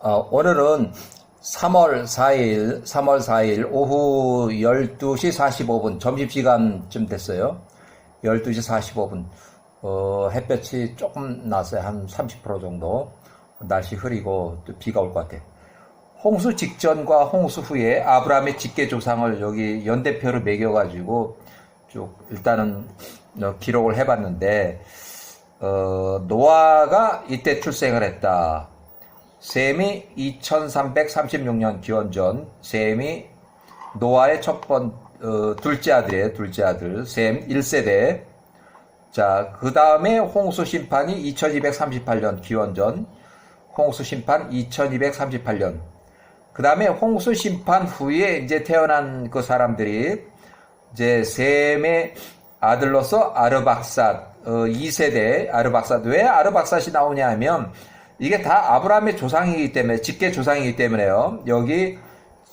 오늘은 3월 4일 오후 12시 45분, 점심시간쯤 됐어요. 12시 45분. 햇볕이 조금 났어요. 한 30% 정도. 날씨 흐리고 또 비가 올 것 같아요. 홍수 직전과 홍수 후에 아브라함의 직계조상을 여기 연대표를 매겨가지고 쭉 일단은 기록을 해봤는데, 노아가 이때 출생을 했다. 셈이 2336년 기원전, 셈이 노아의 둘째 아들이에요. 둘째 아들. 셈 1세대. 자, 그 다음에 홍수 심판이 2238년 기원전, 홍수 심판 2238년. 그 다음에 홍수 심판 후에 이제 태어난 그 사람들이 이제 셈의 아들로서 아르박삿, 2세대 아르박삿. 왜 아르박삿이 나오냐 하면 이게 다 아브라함의 조상이기 때문에, 직계 조상이기 때문에요. 여기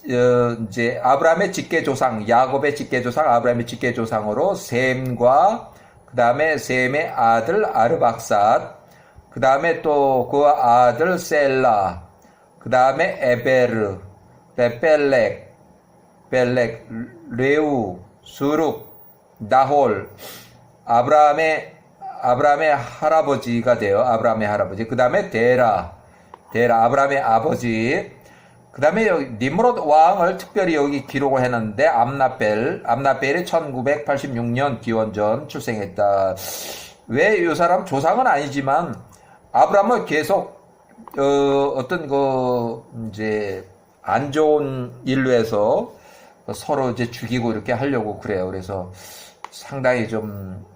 이제 아브라함의 직계 조상, 야곱의 직계 조상, 아브라함의 직계 조상으로 셈과 그 다음에 셈의 아들 아르박삿, 그 다음에 또 그 아들 셀라, 그 다음에 에베르, 벨렉, 레우, 수룩, 나홀, 아브라함의 할아버지가 돼요. 아브라함의 할아버지. 그 다음에 데라, 아브라함의 아버지. 그 다음에 여기 니므롯 왕을 특별히 여기 기록을 해놨는데, 암나벨이 1986년 기원전 출생했다. 왜 이 사람 조상은 아니지만 아브라함은 계속 이제 안 좋은 일로 해서 서로 이제 죽이고 이렇게 하려고 그래요. 그래서 상당히 좀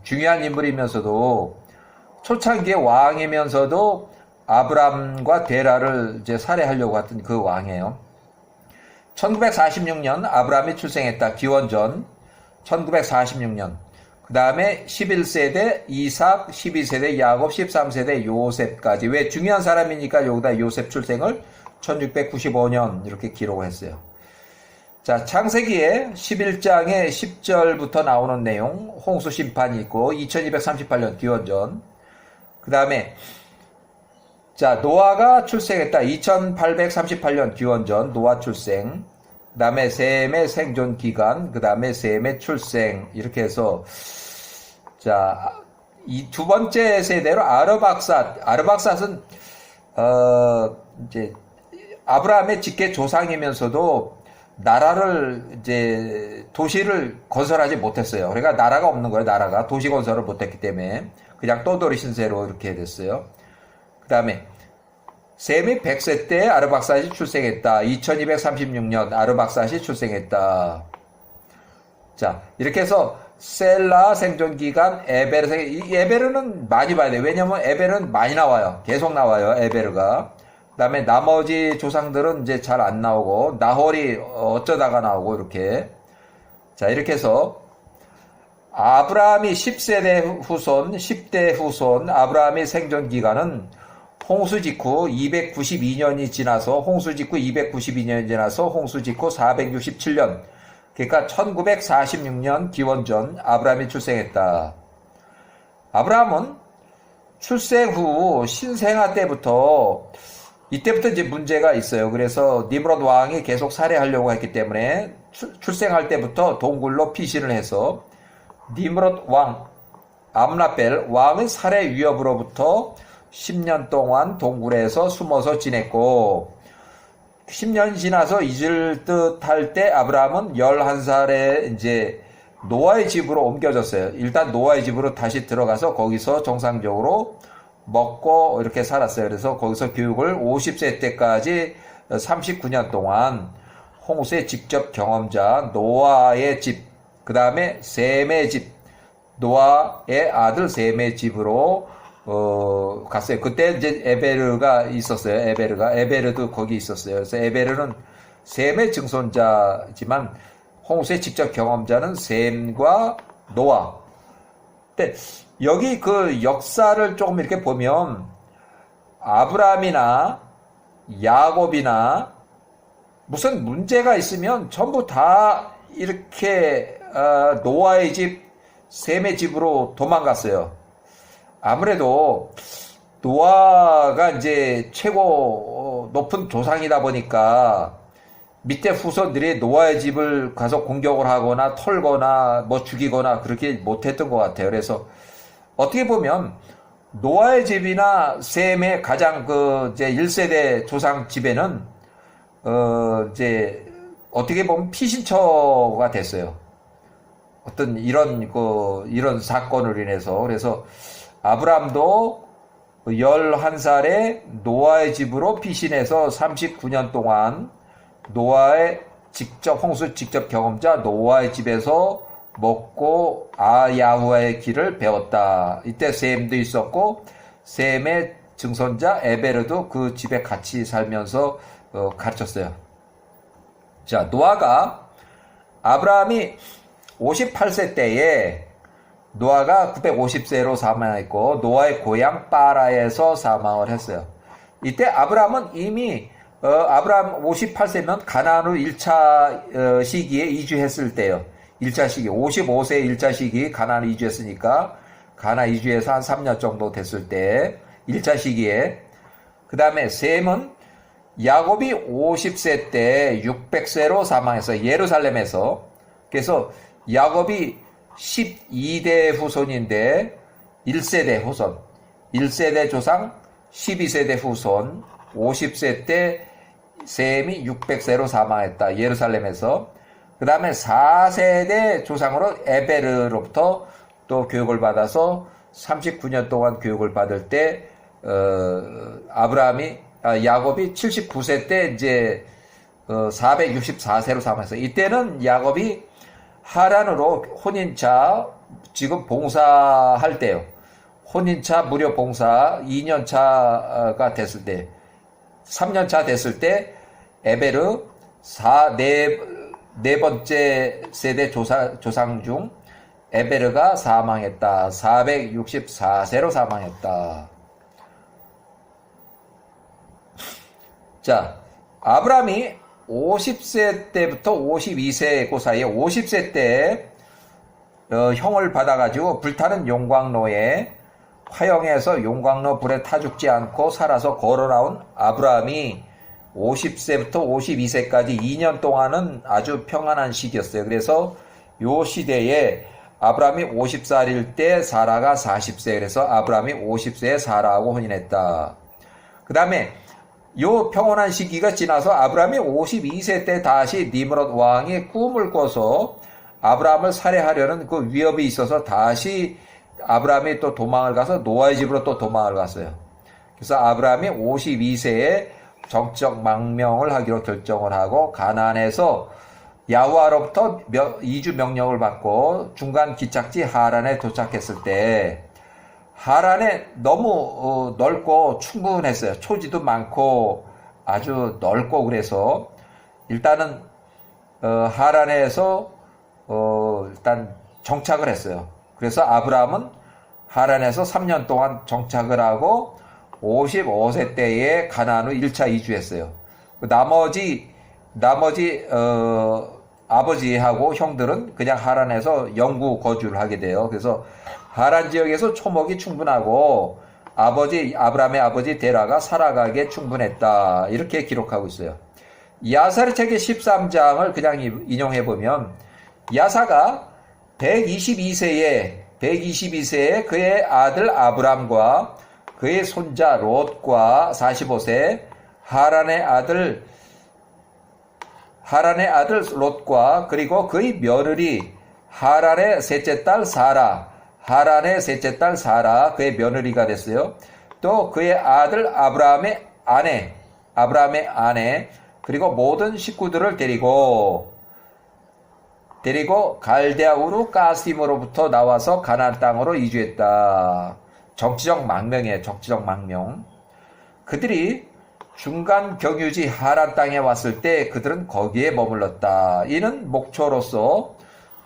중요한 인물이면서도 초창기의 왕이면서도 아브람과 데라를 이제 살해하려고 했던 그 왕이에요. 1946년 아브람이 출생했다. 기원전 1946년. 그 다음에 11세대 이삭, 12세대 야곱, 13세대 요셉까지. 왜 중요한 사람이니까 여기다 요셉 출생을 1695년 이렇게 기록을 했어요. 자, 창세기에 11장에 10절부터 나오는 내용, 홍수 심판이 있고, 2238년 기원전. 그 다음에, 자, 노아가 출생했다. 2838년 기원전, 노아 출생. 그 다음에 셈의 생존 기간, 그 다음에 셈의 출생. 이렇게 해서, 자, 이 두 번째 세대로 아르박삿은, 이제, 아브라함의 직계 조상이면서도 나라를 이제 도시를 건설하지 못했어요. 그러니까 나라가 없는 거예요. 나라가 도시 건설을 못했기 때문에 그냥 떠돌이 신세로 이렇게 됐어요. 그 다음에 셈이 100세 때 아르박삿이 출생했다. 2236년 아르박삿이 출생했다. 자, 이렇게 해서 셀라 생존기간, 에베르는 많이 봐야 돼요. 왜냐면 에베르는 많이 나와요. 계속 나와요. 에베르가. 그 다음에 나머지 조상들은 이제 잘 안 나오고, 나홀이 어쩌다가 나오고, 이렇게. 자, 이렇게 해서, 아브라함이 10세대 후손, 10대 후손, 아브라함의 생존 기간은 홍수 직후 292년이 지나서, 홍수 직후 292년이 지나서, 홍수 직후 467년. 그러니까 1946년 기원전 아브라함이 출생했다. 아브라함은 출생 후 신생아 때부터 이때부터 이제 문제가 있어요. 그래서 니므롯 왕이 계속 살해하려고 했기 때문에 출생할 때부터 동굴로 피신을 해서 니므롯 왕, 암라벨 왕의 살해 위협으로부터 10년 동안 동굴에서 숨어서 지냈고 10년 지나서 잊을 듯 할 때 아브라함은 11살에 이제 노아의 집으로 옮겨졌어요. 일단 노아의 집으로 다시 들어가서 거기서 정상적으로 먹고 이렇게 살았어요. 그래서 거기서 교육을 50세 때까지 39년 동안 홍수의 직접 경험자 노아의 집, 그 다음에 셈의 집, 노아의 아들 셈의 집으로 갔어요. 그때 이제 에베르가 있었어요. 에베르도 거기 있었어요. 그래서 에베르는 셈의 증손자지만 홍수의 직접 경험자는 셈과 노아. 근데 여기 그 역사를 조금 이렇게 보면 아브라함이나 야곱이나 무슨 문제가 있으면 전부 다 이렇게 노아의 집, 셈의 집으로 도망갔어요. 아무래도 노아가 이제 최고 높은 조상이다 보니까 밑에 후손들이 노아의 집을 가서 공격을 하거나 털거나 뭐 죽이거나 그렇게 못했던 것 같아요. 그래서 어떻게 보면 노아의 집이나 셈의 가장 이제 1세대 조상 집에는 이제 어떻게 보면 피신처가 됐어요. 어떤 이런 사건으로 인해서. 그래서 아브람도 11살에 노아의 집으로 피신해서 39년 동안 홍수 직접 경험자 노아의 집에서 먹고 야후와의 길을 배웠다. 이때 셈도 있었고 셈의 증손자 에베르도 그 집에 같이 살면서 가르쳤어요. 자, 노아가 아브라함이 58세 때에 노아가 950세로 사망했고 노아의 고향 빠라에서 사망을 했어요. 이때 아브라함은 이미 아브라함 58세면 가나안으로 1차 시기에 이주했을 때요. 1차 시기 55세 1차 시기 가나안 이주했으니까 가나안 이주해서 한 3년 정도 됐을 때 1차 시기에 그 다음에 셈은 야곱이 50세 때 600세로 사망해서 예루살렘에서 그래서 야곱이 12대 후손인데 1세대 후손 1세대 조상 12세대 후손 50세 때 셈이 600세로 사망했다. 예루살렘에서. 그 다음에 4세대 조상으로 에베르로부터 또 교육을 받아서 39년 동안 교육을 받을 때 야곱이 79세 때 이제 464세로 사망했어요. 이때는 야곱이 하란으로 혼인차 지금 봉사할 때요. 혼인차 무료 봉사 2년차가 됐을 때 3년차 됐을 때 에베르 네 번째 세대 조상 중 에베르가 사망했다. 464세로 사망했다. 자, 아브라함이 50세 때부터 52세 그 사이에 50세 때 형을 받아가지고 불타는 용광로에 화영에서 용광로 불에 타 죽지 않고 살아서 걸어 나온 아브라함이 50세부터 52세까지 2년 동안은 아주 평안한 시기였어요. 그래서 요 시대에 아브라함이 50살일 때 사라가 40세. 그래서 아브라함이 50세에 사라하고 혼인했다. 그 다음에 요 평온한 시기가 지나서 아브라함이 52세 때 다시 니므롯 왕이 꿈을 꿔서 아브라함을 살해하려는 그 위협이 있어서 다시 아브라함이 또 도망을 가서 노아의 집으로 또 도망을 갔어요. 그래서 아브라함이 52세에 정적 망명을 하기로 결정을 하고 가나안에서 야후와로부터 이주 명령을 받고 중간 기착지 하란에 도착했을 때 하란에 너무 넓고 충분했어요. 초지도 많고 아주 넓고 그래서 일단은 하란에서 일단 정착을 했어요. 그래서 아브라함은 하란에서 3년 동안 정착을 하고 55세 때에 가나안으로 1차 이주했어요. 나머지 아버지하고 형들은 그냥 하란에서 영구 거주를 하게 돼요. 그래서 하란 지역에서 초목이 충분하고 아브라함의 아버지 데라가 살아가기에 충분했다. 이렇게 기록하고 있어요. 야사의 책의 13장을 그냥 인용해 보면 야사가 122세에 그의 아들 아브람과 그의 손자 롯과 45세 하란의 아들 롯과 그리고 그의 며느리 하란의 셋째 딸 사라 그의 며느리가 됐어요. 또 그의 아들 아브라함의 아내 그리고 모든 식구들을 데리고 갈대아 우르 가심으로부터 나와서 가나안 땅으로 이주했다. 정치적 망명이에요. 정치적 망명. 그들이 중간 경유지 하란 땅에 왔을 때 그들은 거기에 머물렀다. 이는 목초로서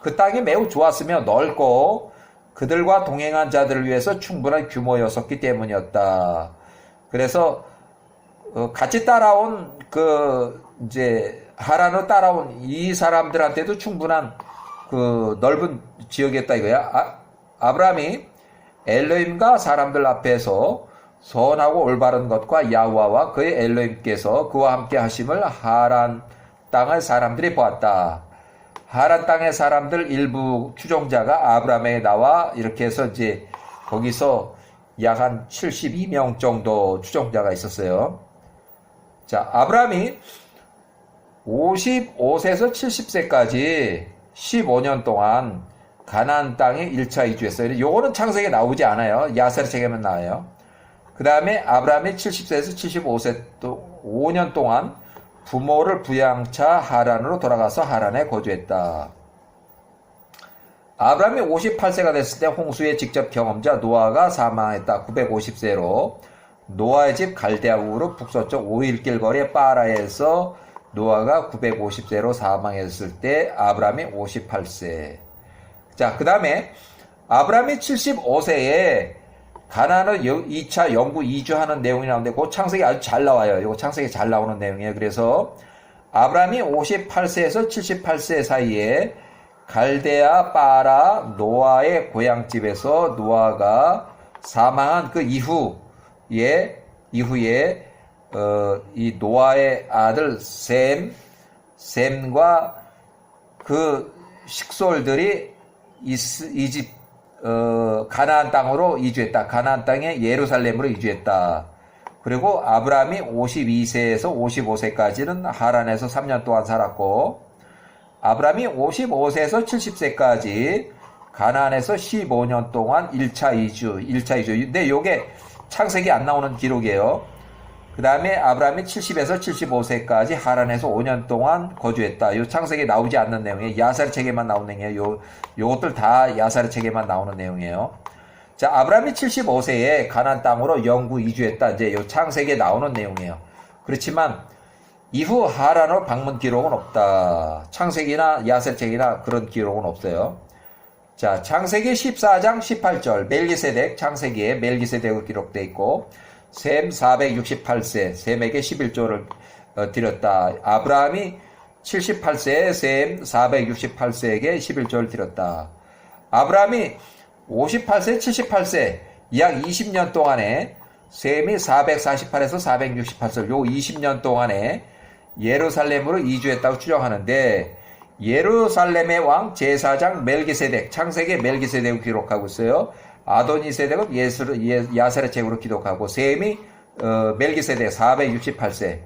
그 땅이 매우 좋았으며 넓고 그들과 동행한 자들을 위해서 충분한 규모였었기 때문이었다. 그래서 같이 따라온 이제 하란으로 따라온 이 사람들한테도 충분한 넓은 지역이었다 이거야. 아브라함이 엘로힘과 사람들 앞에서 선하고 올바른 것과 야후와와 그의 엘로힘께서 그와 함께 하심을 하란 땅의 사람들이 보았다. 하란 땅의 사람들 일부 추종자가 아브라함에게 나와 이렇게 해서 이제 거기서 약 한 72명 정도 추종자가 있었어요. 자, 아브라함이 55세에서 70세까지 15년 동안 가나안 땅에 1차 이주했어요. 요거는 창세기에 나오지 않아요. 야셀 책에만 나와요. 그 다음에 아브라함이 70세에서 75세 또 5년 동안 부모를 부양차 하란으로 돌아가서 하란에 거주했다. 아브라함이 58세가 됐을 때 홍수의 직접 경험자 노아가 사망했다. 950세로 노아의 집 갈대아 우르 북서쪽 5일길 거리의 파라에서 노아가 950세로 사망했을 때 아브라함이 58세. 자, 그 다음에 아브라함이 75세에 가나안을 2차 영구 이주하는 내용이 나오는데 그 창세기 아주 잘 나와요. 이거 창세기 잘 나오는 내용이에요. 그래서 아브라함이 58세에서 78세 사이에 갈대아 파라 노아의 고향집에서 노아가 사망한 그 이후에 이 노아의 아들 셈과 그 식솔들이 가나안 땅으로 이주했다. 가나안 땅에 예루살렘으로 이주했다. 그리고 아브라함이 52세에서 55세까지는 하란에서 3년 동안 살았고 아브라함이 55세에서 70세까지 가나안에서 15년 동안 1차 이주. 근데 요게 창세기 안 나오는 기록이에요. 그 다음에 아브라함이 70에서 75세까지 하란에서 5년 동안 거주했다. 요 창세기에 나오지 않는 내용이에요. 야사르 책에만 나오는 내용이에요. 요것들 다 야사르 책에만 나오는 내용이에요. 자, 아브라함이 75세에 가나안 땅으로 영구 이주했다. 이제 요 창세기에 나오는 내용이에요. 그렇지만 이후 하란으로 방문 기록은 없다. 창세기나 야사르 책이나 그런 기록은 없어요. 자, 창세기 14장 18절 멜기세덱 창세기에 멜기세덱으로 기록되어 있고 셈 468세 셈에게 11조를 드렸다. 아브라함이 78세에 셈 468세에게 11조를 드렸다. 아브라함이 58세 78세 약 20년 동안에 셈이 448에서 468세 요 20년 동안에 예루살렘으로 이주했다고 추정하는데 예루살렘의 왕 제사장 멜기세덱 창세기에 멜기세덱을 기록하고 있어요. 아도니세덱은 야사르 책으로 기록하고 셈이 멜기세덱 468세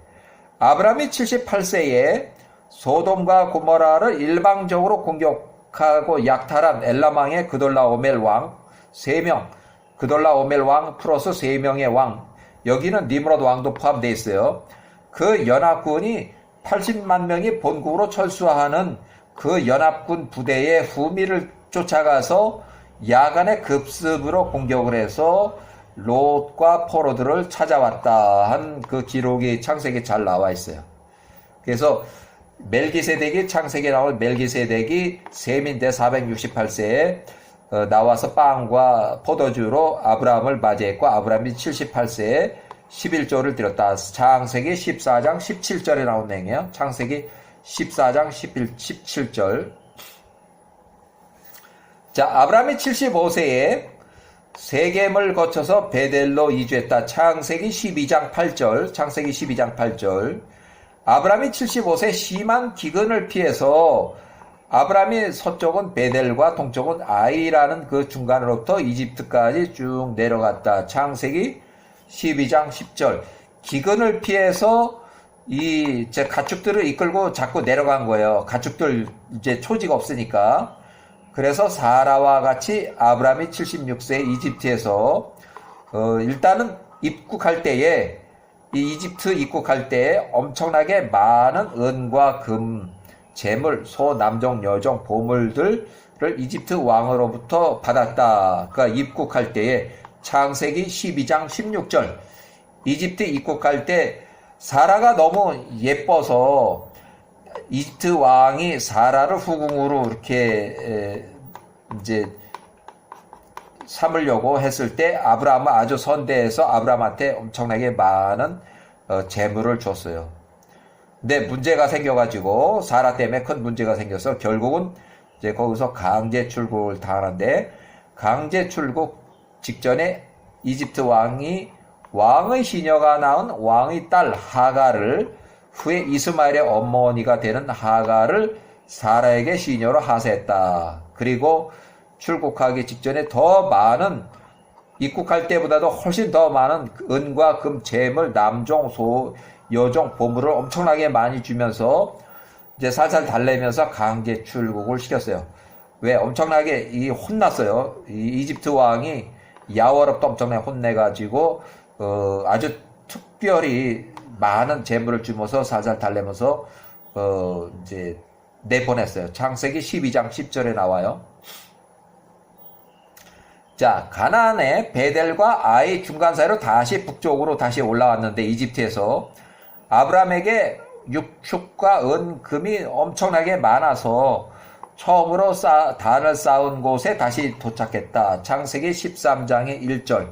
아브라함이 78세에 소돔과 고모라를 일방적으로 공격하고 약탈한 엘람왕의 그돌라오멜 왕 3명 그돌라오멜 왕 플러스 3명의 왕 여기는 니므롯 왕도 포함되어 있어요. 그 연합군이 80만 명이 본국으로 철수하는 그 연합군 부대의 후미를 쫓아가서 야간의 급습으로 공격을 해서 롯과 포로들을 찾아왔다 한 그 기록이 창세기에 잘 나와 있어요. 그래서 멜기세덱이 창세기에 나올 멜기세덱이 셈인데 468세에 나와서 빵과 포도주로 아브라함을 맞이했고 아브라함이 78세에 11조를 드렸다. 창세기 14장 17절에 나온 내용이에요. 창세기 14장 17절. 자, 아브라함이 75세에 세겜을 거쳐서 베델로 이주했다. 창세기 12장 8절. 창세기 12장 8절. 아브라함이 75세 심한 기근을 피해서 아브라함이 서쪽은 베델과 동쪽은 아이라는 그 중간으로부터 이집트까지 쭉 내려갔다. 창세기 12장 10절. 기근을 피해서 제 가축들을 이끌고 자꾸 내려간 거예요. 가축들 이제 초지가 없으니까. 그래서 사라와 같이 아브라함이 76세 이집트에서 일단은 입국할 때에 이 이집트 입국할 때에 엄청나게 많은 은과 금, 재물, 소, 남종, 여종, 보물들을 이집트 왕으로부터 받았다. 그러니까 입국할 때에 창세기 12장 16절 이집트 입국할 때 사라가 너무 예뻐서 이집트 왕이 사라를 후궁으로 이렇게 이제 삼으려고 했을 때 아브라함은 아주 선대해서 아브라함한테 엄청나게 많은 재물을 줬어요. 근데 문제가 생겨가지고 사라 때문에 큰 문제가 생겨서 결국은 이제 거기서 강제 출국을 당하는데 강제 출국 직전에 이집트 왕이 왕의 시녀가 낳은 왕의 딸 하가를 후에 이스마엘의 어머니가 되는 하가를 사라에게 시녀로 하세했다. 그리고 출국하기 직전에 더 많은 입국할 때보다도 훨씬 더 많은 은과 금, 재물, 남종, 소, 여종, 보물을 엄청나게 많이 주면서 이제 살살 달래면서 강제 출국을 시켰어요. 왜? 엄청나게 혼났어요. 이집트 왕이 야월업도 엄청나게 혼내가지고 아주 특별히 많은 재물을 주면서 살살 달래면서 이제 내보냈어요. 창세기 12장 10절에 나와요. 자, 가나안의 베델과 아이 중간 사이로 다시 북쪽으로 다시 올라왔는데 이집트에서 아브라함에게 육축과 은, 금이 엄청나게 많아서 처음으로 단을 쌓은 곳에 다시 도착했다. 창세기 13장의 1절.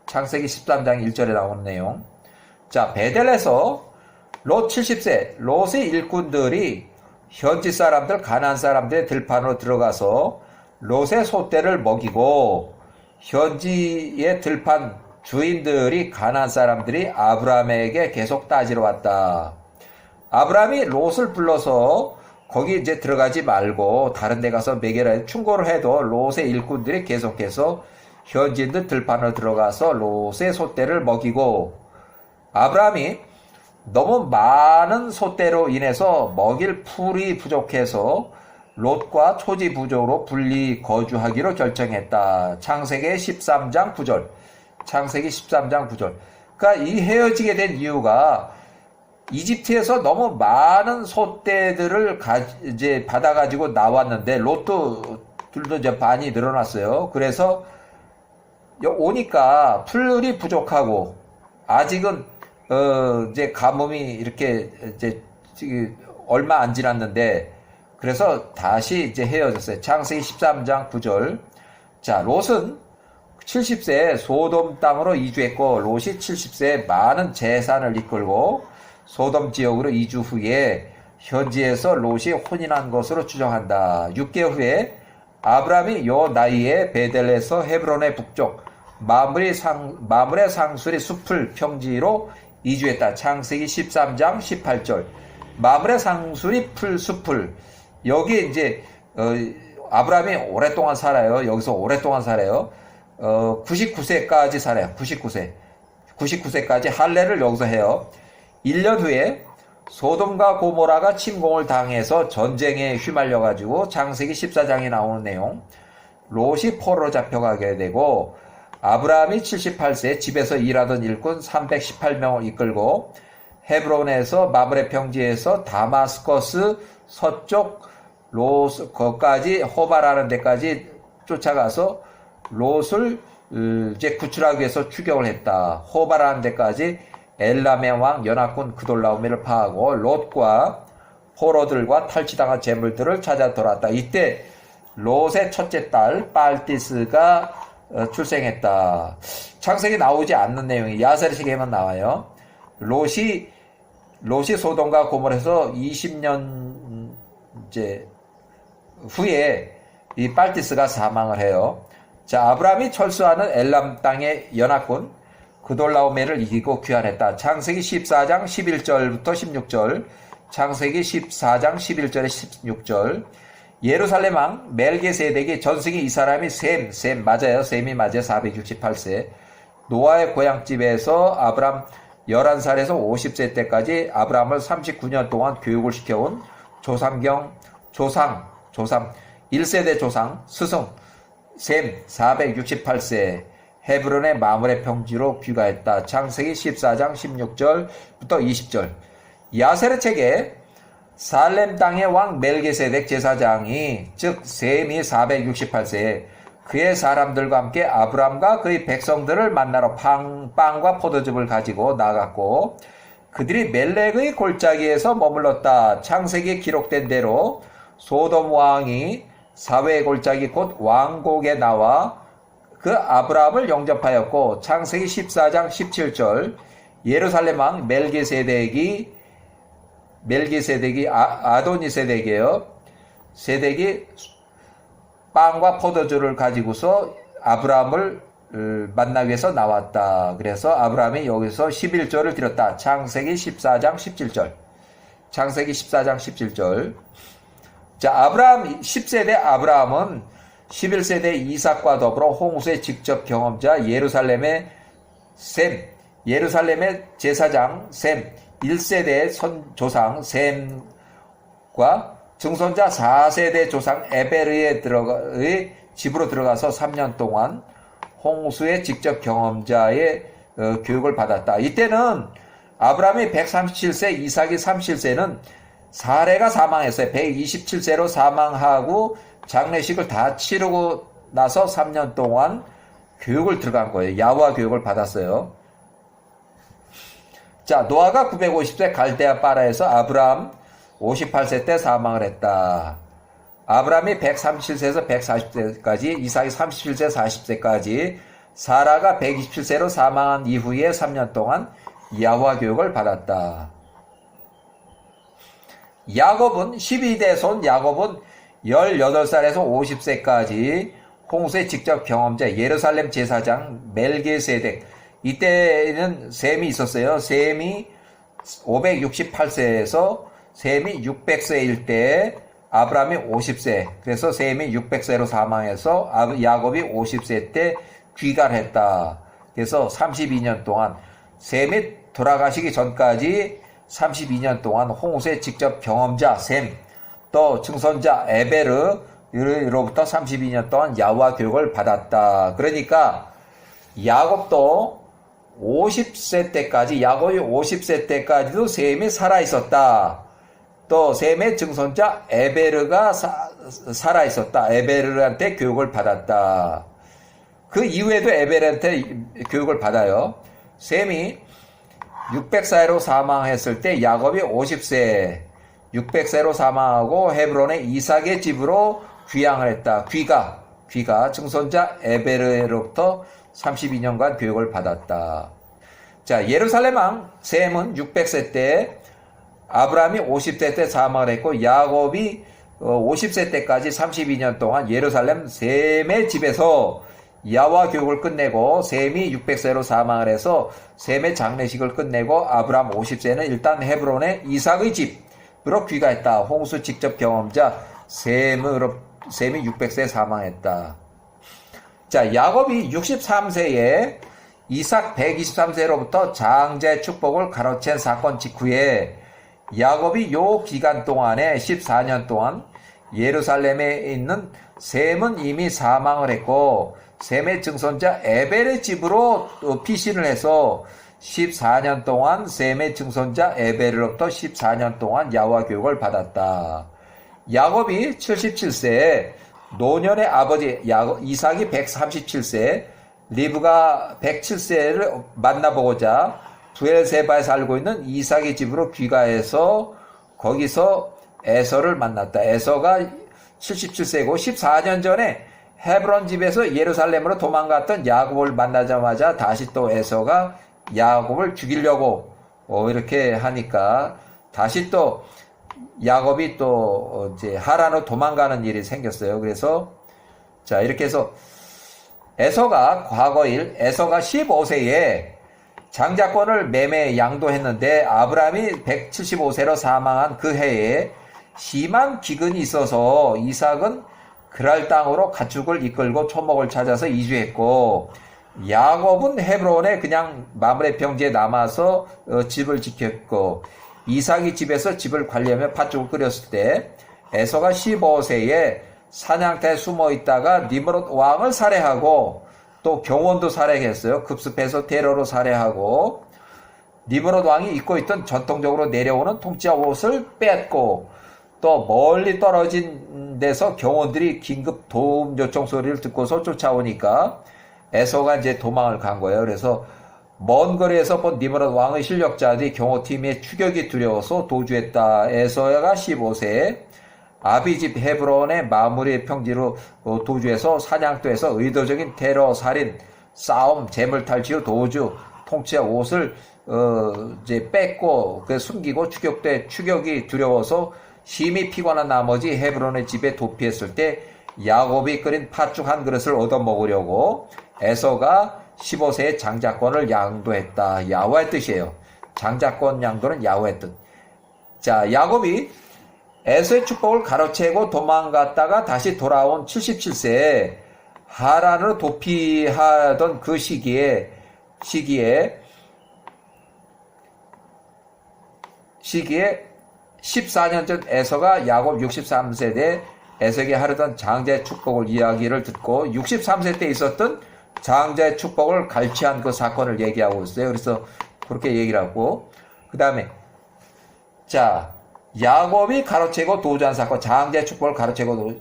창세기 13장 1절에 나오는 내용. 자, 베델에서 롯 70세, 롯의 일꾼들이 현지 사람들, 가나안 사람들의 들판으로 들어가서 롯의 소떼를 먹이고 현지의 들판 주인들이 가나안 사람들이 아브라함에게 계속 따지러 왔다. 아브라함이 롯을 불러서 거기 이제 들어가지 말고 다른 데 가서 먹여라 충고를 해도 롯의 일꾼들이 계속해서 현지인들 들판으로 들어가서 롯의 소떼를 먹이고 아브라함이 너무 많은 소떼로 인해서 먹일 풀이 부족해서 롯과 초지 부족으로 분리 거주하기로 결정했다. 창세기 13장 9절. 창세기 13장 9절. 그러니까 이 헤어지게 된 이유가 이집트에서 너무 많은 소떼들을 이제 받아가지고 나왔는데 롯들도 이제 많이 늘어났어요. 그래서 오니까 풀이 부족하고 아직은 이제 가뭄이 이렇게 이제 얼마 안 지났는데 그래서 다시 이제 헤어졌어요. 창세기 13장 9절. 자, 롯은 70세에 소돔 땅으로 이주했고 롯이 70세에 많은 재산을 이끌고 소돔 지역으로 이주 후에 현지에서 롯이 혼인한 것으로 추정한다. 6개월 후에 아브라함이 요 나이에 베델에서 헤브론의 북쪽 마므레 상수리 숲을 평지로 이주했다. 창세기 13장 18절. 마므레 상수리 숲을 여기 이제 아브라함이 오랫동안 살아요. 여기서 오랫동안 살아요. 99세까지 살아요. 99세까지 할례를 여기서 해요. 1년 후에 소돔과 고모라가 침공을 당해서 전쟁에 휘말려가지고 창세기 14장에 나오는 내용 롯이 포로로 잡혀가게 되고 아브라함이 78세 집에서 일하던 일꾼 318명을 이끌고 헤브론에서 마므레 평지에서 다마스커스 서쪽 거까지 호바라는 데까지 쫓아가서 롯을 이제 구출하기 위해서 추격을 했다. 호바라는 데까지 엘람의 왕 연합군 그돌라오메를 파하고 롯과 포로들과 탈취당한 재물들을 찾아 돌아왔다. 이때 롯의 첫째 딸 빨티스가 출생했다. 창세기 나오지 않는 내용이 야세르시계에만 나와요. 롯이 소돔과 고모라에서 20년 이제 후에 이 빨티스가 사망을 해요. 자, 아브라함이 철수하는 엘람 땅의 연합군 그돌라오메를 이기고 귀환했다. 창세기 14장 11절부터 16절. 창세기 14장 11절에 16절. 예루살렘 왕 멜기세덱이 전승이 이 사람이 셈 맞아요. 셈이 맞아요. 468세. 노아의 고향집에서 아브람 11살에서 50세 때까지 아브람을 39년 동안 교육을 시켜온 조상 1세대 조상 스승 셈 468세 헤브론의 마므레 평지로 귀가했다. 창세기 14장 16절부터 20절. 야세르 책에 살렘 땅의 왕 멜기세덱 제사장이 즉 셈이 468세에 그의 사람들과 함께 아브람과 그의 백성들을 만나러 빵과 포도즙을 가지고 나갔고 그들이 멜렉의 골짜기에서 머물렀다. 창세기에 기록된 대로 소돔 왕이 사회의 골짜기 곧 왕곡에 나와 그 아브라함을 영접하였고 창세기 14장 17절 예루살렘 왕 멜기세덱이 아도니세덱이에요. 세덱이 빵과 포도주를 가지고서 아브라함을 만나기 위해서 나왔다. 그래서 아브라함이 여기서 11조를 드렸다. 창세기 14장 17절. 창세기 14장 17절. 자, 아브라함 10세대 아브라함은 11세대 이삭과 더불어 홍수의 직접 경험자 예루살렘의 셈, 예루살렘의 제사장 셈, 1세대 조상 셈과 증손자 4세대 조상 에베르의 집으로 들어가서 3년 동안 홍수의 직접 경험자의 교육을 받았다. 이때는 아브라함이 137세, 이삭이 37세는 사레가 사망했어요. 127세로 사망하고 장례식을 다 치르고 나서 3년 동안 교육을 들어간 거예요. 야후와 교육을 받았어요. 자, 노아가 950세 갈대아 바라에서 아브라함 58세 때 사망을 했다. 아브라함이 137세에서 140세까지, 이삭이 37세, 40세까지, 사라가 127세로 사망한 이후에 3년 동안 야후와 교육을 받았다. 야곱은 12대 손 야곱은 18살에서 50세까지 홍수의 직접 경험자 예루살렘 제사장 멜기세덱, 이때는 셈이 있었어요. 셈이 568세에서 셈이 600세일 때 아브라함이 50세, 그래서 셈이 600세로 사망해서 야곱이 50세 때 귀가를 했다. 그래서 32년 동안 셈이 돌아가시기 전까지 32년 동안 홍수의 직접 경험자 셈, 또 증손자 에베르로부터 32년 동안 야후와 교육을 받았다. 그러니까 야곱도 50세 때까지, 야곱이 50세 때까지도 셈이 살아있었다. 또 셈의 증손자 에베르가 살아있었다. 에베르한테 교육을 받았다. 그 이후에도 에베르한테 교육을 받아요. 셈이 600세로 사망했을 때 야곱이 50세, 600세로 사망하고 헤브론의 이삭의 집으로 귀향을 했다. 귀가 증손자 에베르로부터 32년간 교육을 받았다. 자, 예루살렘 왕 셈은 600세 때, 아브라함이 50세 때 사망을 했고 야곱이 50세 때까지 32년 동안 예루살렘 셈의 집에서 야후와 교육을 끝내고 셈이 600세로 사망을 해서 셈의 장례식을 끝내고 아브라함 50세는 일단 헤브론의 이삭의 집으로 귀가했다. 홍수 직접 경험자 셈이 600세에 사망했다. 자, 야곱이 63세에 이삭 123세로부터 장자의 축복을 가로챈 사건 직후에 야곱이 요 기간 동안에 14년 동안 예루살렘에 있는 셈은 이미 사망을 했고 셈의 증손자 에벨의 집으로 피신을 해서 14년 동안 셈의 증손자 에벨로부터 14년 동안 야후와 교육을 받았다. 야곱이 77세에 노년의 아버지 이삭이 137세, 리브가 107세를 만나보고자 부엘세바에 살고 있는 이삭의 집으로 귀가해서 거기서 에서를 만났다. 에서가 77세고 14년 전에 헤브론 집에서 예루살렘으로 도망갔던 야곱을 만나자마자 다시 또 에서가 야곱을 죽이려고 이렇게 하니까 다시 또 야곱이 또 이제 하란으로 도망가는 일이 생겼어요. 그래서 자, 이렇게 해서 에서가 과거일 에서가 15세에 장자권을 매매 양도했는데 아브라함이 175세로 사망한 그 해에 심한 기근이 있어서 이삭은 그랄 땅으로 가축을 이끌고 초목을 찾아서 이주했고 야곱은 헤브론에 그냥 마므레 평지에 남아서 집을 지켰고 이삭이 집에서 집을 관리하며 팥죽을 끓였을 때 에서가 15세에 사냥터에 숨어 있다가 니므롯 왕을 살해하고 또 경원도 살해했어요. 급습해서 테러로 살해하고 니므롯 왕이 입고 있던 전통적으로 내려오는 통치와 옷을 뺏고 또 멀리 떨어진 데서 경원들이 긴급 도움 요청 소리를 듣고서 쫓아오니까 에서가 이제 도망을 간 거예요. 그래서 먼 거리에서 본 니므롯 왕의 실력자들이 경호팀의 추격이 두려워서 도주했다. 에서가 15세에 아비집 헤브론의 마무리 평지로 도주해서 사냥터에서 의도적인 테러, 살인, 싸움, 재물 탈취 후 도주, 통치와 옷을 이제 뺏고 숨기고 추격이 두려워서 심히 피곤한 나머지 헤브론의 집에 도피했을 때 야곱이 끓인 팥죽 한 그릇을 얻어먹으려고 에서가 15세의 장자권을 양도했다. 야훼의 뜻이에요. 장자권 양도는 야훼의 뜻. 자, 야곱이 에서의 축복을 가로채고 도망갔다가 다시 돌아온 77세에 하란으로 도피하던 그 시기에 14년 전 에서가 야곱 63세대 에서에게 하려던 장자의 축복을 이야기를 듣고 63세 때 있었던 장자의 축복을 갈취한 그 사건을 얘기하고 있어요. 그래서 그렇게 얘기를 하고, 그 다음에 자, 야곱이 가로채고 도주한 사건, 장자의 축복을 가로채고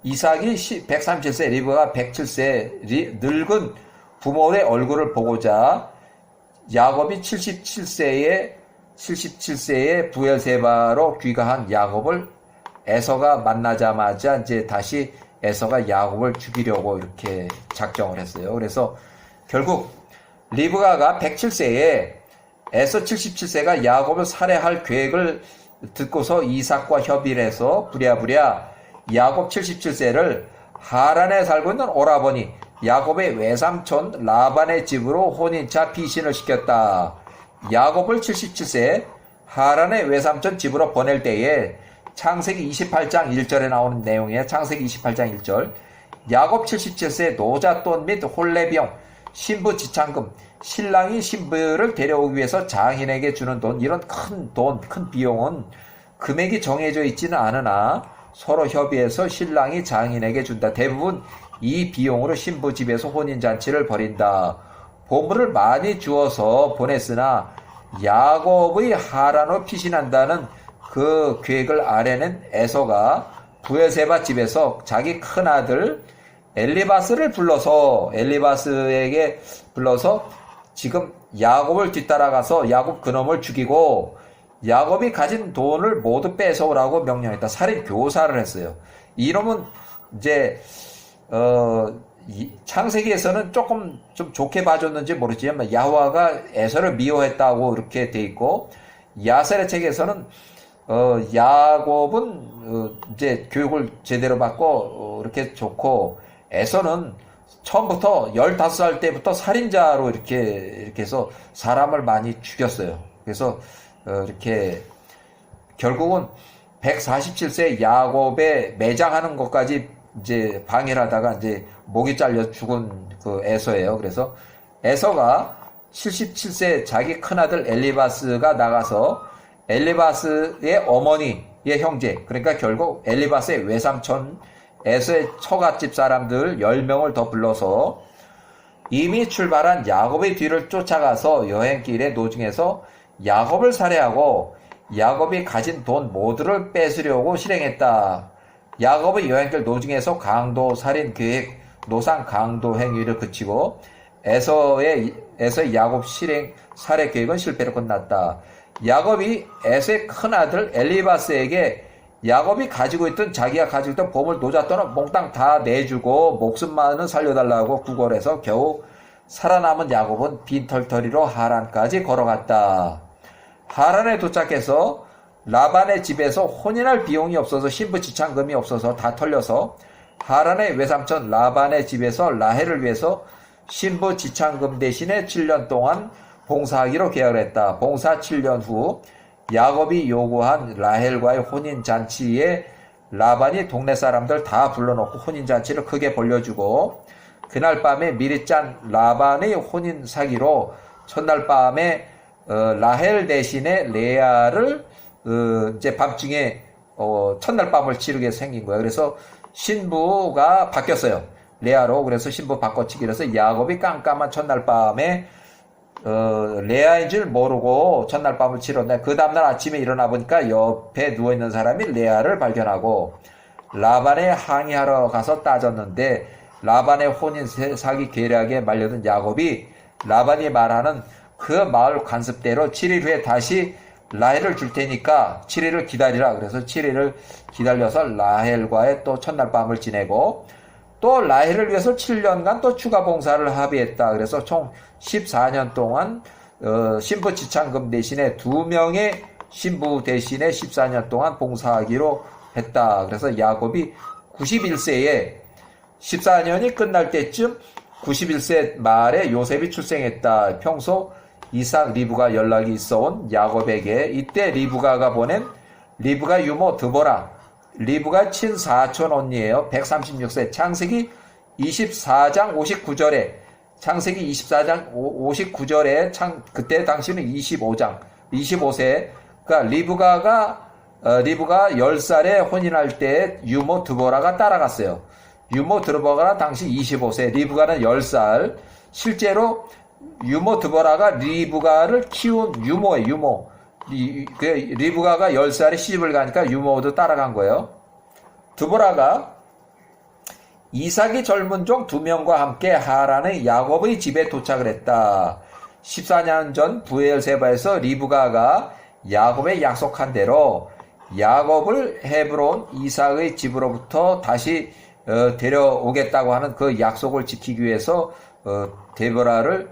이삭이 137세, 리브가 107세 늙은 부모의 얼굴을 보고자 야곱이 77세에 부엘세바로 귀가한 야곱을 에서가 만나자마자 이제 다시 에서가 야곱을 죽이려고 이렇게 작정을 했어요. 그래서 결국 리브가가 107세에 에서 77세가 야곱을 살해할 계획을 듣고서 이삭과 협의를 해서 부랴부랴 야곱 77세를 하란에 살고 있는 오라버니 야곱의 외삼촌 라반의 집으로 혼인차 피신을 시켰다. 야곱을 77세 하란의 외삼촌 집으로 보낼 때에 창세기 28장 1절에 나오는 내용이에요. 창세기 28장 1절. 야곱 77세 노잣돈 및 홀레비용 신부 지참금, 신랑이 신부를 데려오기 위해서 장인에게 주는 돈, 이런 큰 비용은 금액이 정해져 있지는 않으나 서로 협의해서 신랑이 장인에게 준다. 대부분 이 비용으로 신부 집에서 혼인잔치를 벌인다. 보물을 많이 주어서 보냈으나 야곱의 하란으로 피신한다는 그 계획을 알아낸 에서가 부엘세바 집에서 자기 큰아들 엘리바스에게 불러서 지금 야곱을 뒤따라가서 야곱 그놈을 죽이고 야곱이 가진 돈을 모두 뺏어오라고 명령했다. 살인 교사를 했어요. 이놈은 이제 창세기에서는 조금 좀 좋게 봐줬는지 모르지만 야훼가 에서를 미워했다고 이렇게 돼 있고, 야셀의 책에서는 야곱은 이제 교육을 제대로 받고 이렇게 좋고, 에서는 처음부터 15살 때부터 살인자로 이렇게 해서 사람을 많이 죽였어요. 그래서 이렇게 결국은 147세 야곱의 매장하는 것까지 이제 방해를 하다가 이제 목이 잘려 죽은 그 에서예요. 그래서 에서가 77세 자기 큰아들 엘리바스가 나가서 엘리바스의 어머니의 형제, 그러니까 결국 엘리바스의 외삼촌 에서의 처갓집 사람들 10명을 더 불러서 이미 출발한 야곱의 뒤를 쫓아가서 여행길에 노중에서 야곱을 살해하고 야곱이 가진 돈 모두를 뺏으려고 실행했다. 야곱의 여행길 노중에서 강도 살인 계획, 노상 강도 행위를 그치고 에서의 야곱 실행 살해 계획은 실패로 끝났다. 야곱이 에서의 큰아들 엘리바스에게 야곱이 가지고 있던 자기가 가지고 있던 보물 노잣돈을 몽땅 다 내주고 목숨만은 살려달라고 구걸해서 겨우 살아남은 야곱은 빈털터리로 하란까지 걸어갔다. 하란에 도착해서 라반의 집에서 혼인할 비용이 없어서 신부 지참금이 없어서 다 털려서 하란의 외삼촌 라반의 집에서 라헬을 위해서 신부 지참금 대신에 7년 동안 봉사하기로 계약을 했다. 봉사 7년 후 야곱이 요구한 라헬과의 혼인잔치에 라반이 동네 사람들 다 불러놓고 혼인잔치를 크게 벌려주고, 그날 밤에 미리 짠 라반의 혼인 사기로 첫날 밤에 라헬 대신에 레아를 이제 밤중에 첫날 밤을 치르게 생긴 거예요. 그래서 신부가 바뀌었어요. 레아로. 그래서 신부 바꿔치기라서 야곱이 깜깜한 첫날 밤에 레아인 줄 모르고 첫날 밤을 치렀는데, 그 다음날 아침에 일어나 보니까 옆에 누워있는 사람이 레아를 발견하고 라반에 항의하러 가서 따졌는데, 라반의 혼인 사기 계략에 말려든 야곱이 라반이 말하는 그 마을 관습대로 7일 후에 다시 라헬을 줄 테니까 7일을 기다리라. 그래서 7일을 기다려서 라헬과의 또 첫날 밤을 지내고, 또 라헬을 위해서 7년간 또 추가 봉사를 합의했다. 그래서 총 14년 동안 신부 지참금 대신에 2명의 신부 대신에 14년 동안 봉사하기로 했다. 그래서 야곱이 91세에 14년이 끝날 때쯤 91세 말에 요셉이 출생했다. 평소 이삭 리브가 연락이 있어온 야곱에게 이때 리브가가 보낸 리브가 유모 드보라, 리브가 친사촌 언니예요. 136세. 창세기 24장 59절에 창세기 24장 59절에 그때 당시는 25세. 그러니까 리브가 10살에 혼인할 때 유모 드보라가 따라갔어요. 유모 드보라가 당시 25세, 리브가는 10살. 실제로 유모 드보라가 리브가를 키운 유모예요, 유모. 리브가가 10살에 시집을 가니까 유모도 따라간 거예요. 드보라가 이삭이 젊은 종 2명과 함께 하란의 야곱의 집에 도착을 했다. 14년 전 부엘세바에서 리브가가 야곱에 약속한 대로 야곱을 헤브론 이삭의 집으로부터 다시 데려오겠다고 하는 그 약속을 지키기 위해서 드보라를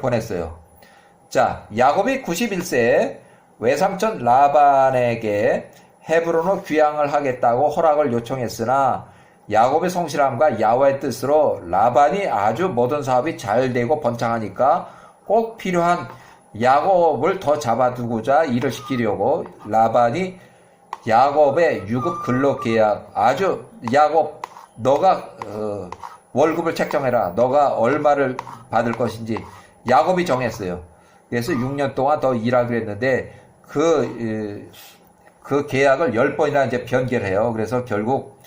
보냈어요. 자, 야곱이 91세에 외삼촌 라반에게 헤브론으로 귀향을 하겠다고 허락을 요청했으나 야곱의 성실함과 야훼의 뜻으로 라반이 아주 모든 사업이 잘 되고 번창하니까 꼭 필요한 야곱을 더 잡아두고자 일을 시키려고 라반이 야곱의 유급 근로 계약, 아주 야곱 너가 월급을 책정해라. 너가 얼마를 받을 것인지 야곱이 정했어요. 그래서 6년 동안 더 일하기로 했는데 그 계약을 10번이나 이제 변결해요. 그래서 결국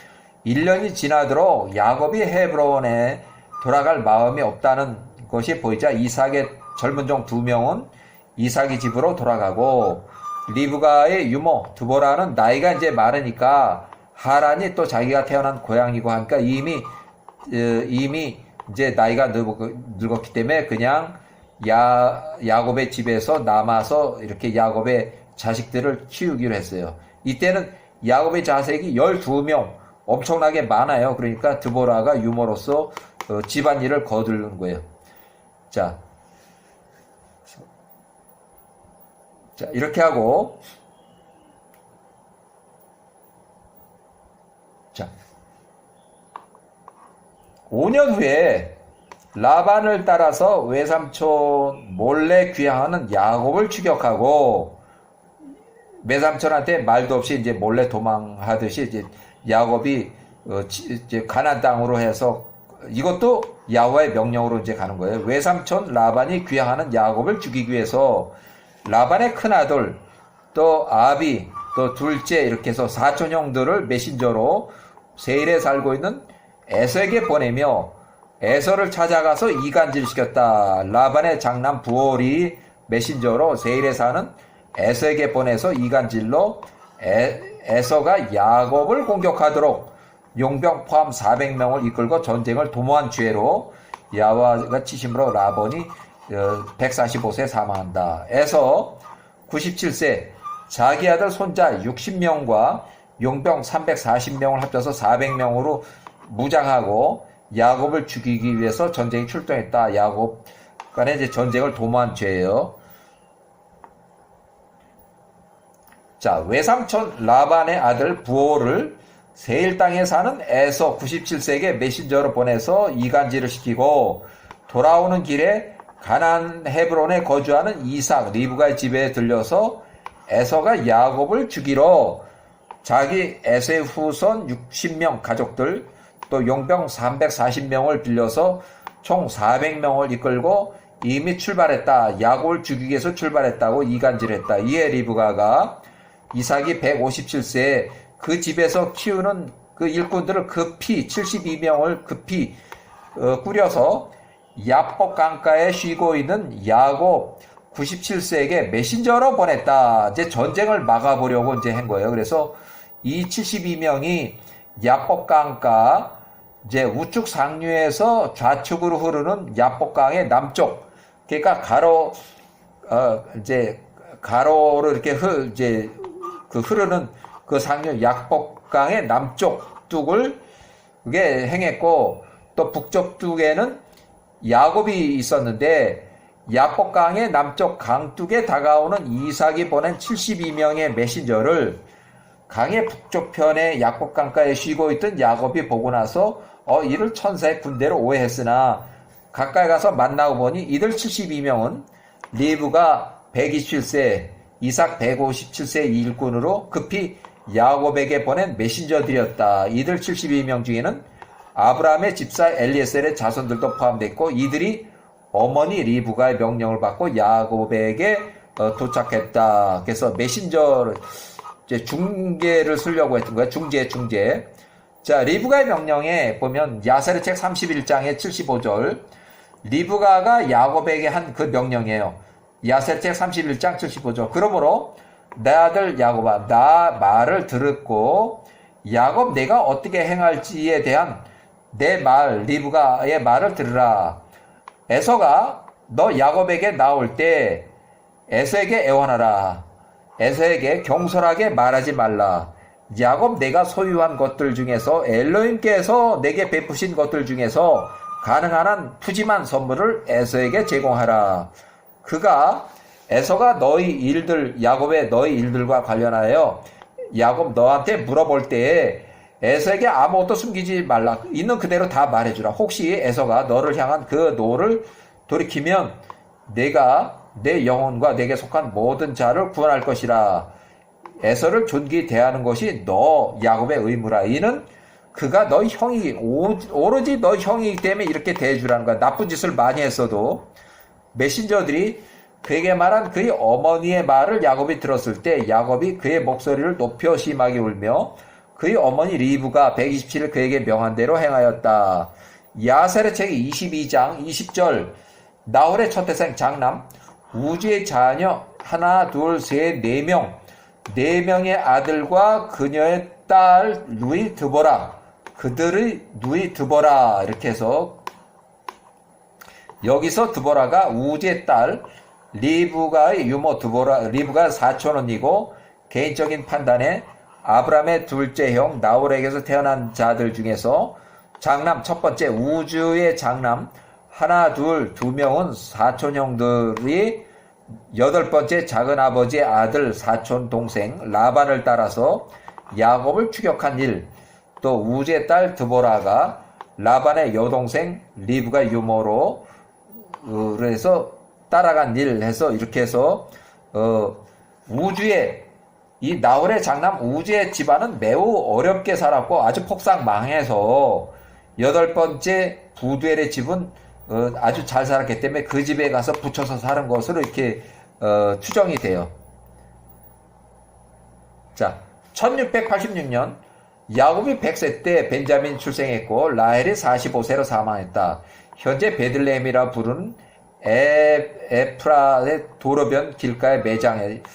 1년이 지나도록 야곱이 헤브론에 돌아갈 마음이 없다는 것이 보이자 이삭의 젊은 종 2명은 이삭의 집으로 돌아가고 리브가의 유모 드보라는 나이가 이제 많으니까 하란이 또 자기가 태어난 고향이고 하니까 이미 이제 나이가 늙었기 때문에 그냥 야곱의 집에서 남아서 이렇게 야곱의 자식들을 키우기로 했어요. 이때는 야곱의 자식이 12명 엄청나게 많아요. 그러니까 드보라가 유모로서 집안일을 거두는 거예요. 자, 이렇게 하고, 자, 5년 후에 라반을 따라서 외삼촌 몰래 귀향하는 야곱을 추격하고, 외삼촌한테 말도 없이 이제 몰래 도망하듯이 이제 야곱이 이제 가나안 땅으로 해서 이것도 야훼의 명령으로 이제 가는 거예요. 외삼촌 라반이 귀향하는 야곱을 죽이기 위해서 라반의 큰아들 또 아비 또 둘째 이렇게 해서 사촌 형들을 메신저로 세일에 살고 있는 에서에게 보내며 에서를 찾아가서 이간질시켰다. 라반의 장남 부올이 메신저로 세일에 사는 에서에게 보내서 이간질로 에서가 야곱을 공격하도록 용병 포함 400명을 이끌고 전쟁을 도모한 죄로 야훼가 치심으로 라반이 145세 사망한다. 에서 97세 자기 아들 손자 60명과 용병 340명을 합쳐서 400명으로 무장하고 야곱을 죽이기 위해서 전쟁에 출동했다. 야곱 간에 이제 전쟁을 도모한 죄예요. 자, 외삼촌 라반의 아들 부올을 세일 땅에 사는 에서 97세에게 메신저로 보내서 이간질을 시키고 돌아오는 길에 가나안 헤브론에 거주하는 이삭 리브가의 집에 들려서 에서가 야곱을 죽이러 자기 에서의 후손 60명 가족들 또 용병 340명을 빌려서 총 400명을 이끌고 이미 출발했다. 야곱을 죽이기 위해서 출발했다고 이간질했다. 이에 리브가가 이삭이 157세에 그 집에서 키우는 그 일꾼들을 급히 72명을 급히 꾸려서 야복 강가에 쉬고 있는 야곱 97세에게 메신저로 보냈다. 이제 전쟁을 막아보려고 이제 한 거예요. 그래서 이 72명이 야복 강가 이제 우측 상류에서 좌측으로 흐르는 야복 강의 남쪽, 그러니까 가로로 이렇게 흐르는 그 상류 야복 강의 남쪽 뚝을 그게 행했고 또 북쪽 뚝에는 야곱이 있었는데 야복강의 남쪽 강둑에 다가오는 이삭이 보낸 72명의 메신저를 강의 북쪽편에 야곱 강가에 쉬고 있던 야곱이 보고 나서 이를 천사의 군대로 오해했으나 가까이 가서 만나고 보니 이들 72명은 리브가 127세, 이삭 157세 일꾼으로 급히 야곱에게 보낸 메신저들이었다. 이들 72명 중에는 아브라함의 집사 엘리에셀의 자손들도 포함되어 있고 이들이 어머니 리브가의 명령을 받고 야곱에게 도착했다. 그래서 메신저 이제 중계를 쓰려고 했던 거야. 중재. 자, 리브가의 명령에 보면 야세르 책 31장의 75절 리브가가 야곱에게 한 그 명령이에요. 야세르 책 31장 75절 그러므로 내 아들 야곱아 나 말을 들었고 야곱 내가 어떻게 행할지에 대한 내 말 리브가의 말을 들으라. 에서가 너 야곱에게 나올 때 에서에게 애원하라. 에서에게 경솔하게 말하지 말라. 야곱 내가 소유한 것들 중에서 엘로힘께서 내게 베푸신 것들 중에서 가능한 한 푸짐한 선물을 에서에게 제공하라. 그가 에서가 너희 일들 야곱의 너희 일들과 관련하여 야곱 너한테 물어볼 때에 에서에게 아무것도 숨기지 말라. 있는 그대로 다 말해주라. 혹시 에서가 너를 향한 그 노를 돌이키면 내가 내 영혼과 내게 속한 모든 자를 구원할 것이라. 에서를 존귀히 대하는 것이 너 야곱의 의무라. 이는 그가 너희 형이 오로지 너희 형이기 때문에 이렇게 대해주라는 거야. 나쁜 짓을 많이 했어도 메신저들이 그에게 말한 그의 어머니의 말을 야곱이 들었을 때 야곱이 그의 목소리를 높여 심하게 울며 그의 어머니 리브가 127일 그에게 명한 대로 행하였다. 야세르 책 22장 20절 나홀의 첫 태생 장남 우주의 자녀 하나 둘 셋 네 명의 아들과 그녀의 딸 누이 드보라 그들의 누이 드보라 이렇게 해서 여기서 드보라가 우주의 딸 리브가의 유모 드보라 리브가 사촌언니고 개인적인 판단에 아브라함의 둘째 형 나홀에게서 태어난 자들 중에서 장남 첫 번째 우주의 장남 하나 둘 두 명은 사촌 형들이 여덟 번째 작은 아버지의 아들 사촌 동생 라반을 따라서 야곱을 추격한 일, 또 우주의 딸 드보라가 라반의 여동생 리브가 유모로 그래서 따라간 일 해서 이렇게 해서 우주의 이 나홀의 장남 우주의 집안은 매우 어렵게 살았고 아주 폭삭 망해서 여덟 번째 부두엘의 집은 아주 잘 살았기 때문에 그 집에 가서 붙여서 사는 것으로 이렇게 추정이 돼요. 자, 1686년 야곱이 100세 때 벤자민 출생했고 라헬이 45세로 사망했다. 현재 베들레헴이라 부르는 에프라의 도로변 길가에 매장했다.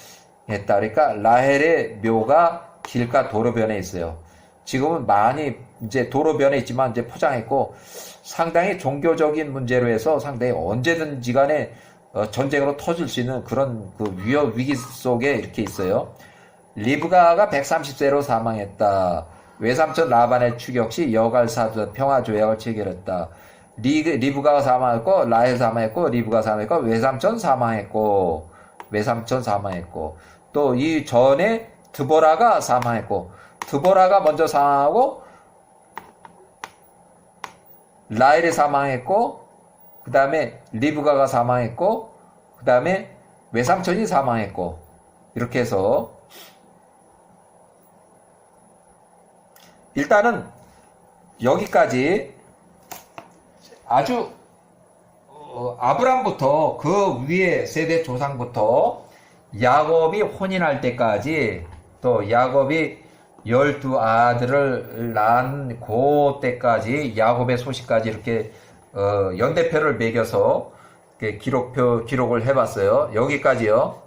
그러니까 라헬의 묘가 길가 도로변에 있어요. 지금은 많이 이제 도로변에 있지만 이제 포장했고 상당히 종교적인 문제로 해서 상당히 언제든지 간에 전쟁으로 터질 수 있는 그런 그 위기 속에 이렇게 있어요. 리브가가 130세로 사망했다. 외삼촌 라반의 추격 시 여갈 사두 평화 조약을 체결했다. 리브가가 사망했고 라헬 사망했고 리브가 사망했고 외삼촌 사망했고 또 이 전에 드보라가 사망했고 드보라가 먼저 사망하고 라헬이 사망했고 그 다음에 리브가가 사망했고 그 다음에 외삼촌이 사망했고 이렇게 해서 일단은 여기까지 아주 아브람부터 그 위에 세대 조상부터 야곱이 혼인할 때까지 또 야곱이 12아들을 낳은 그 때까지 야곱의 소식까지 이렇게 연대표를 매겨서 기록을 해봤어요. 여기까지요.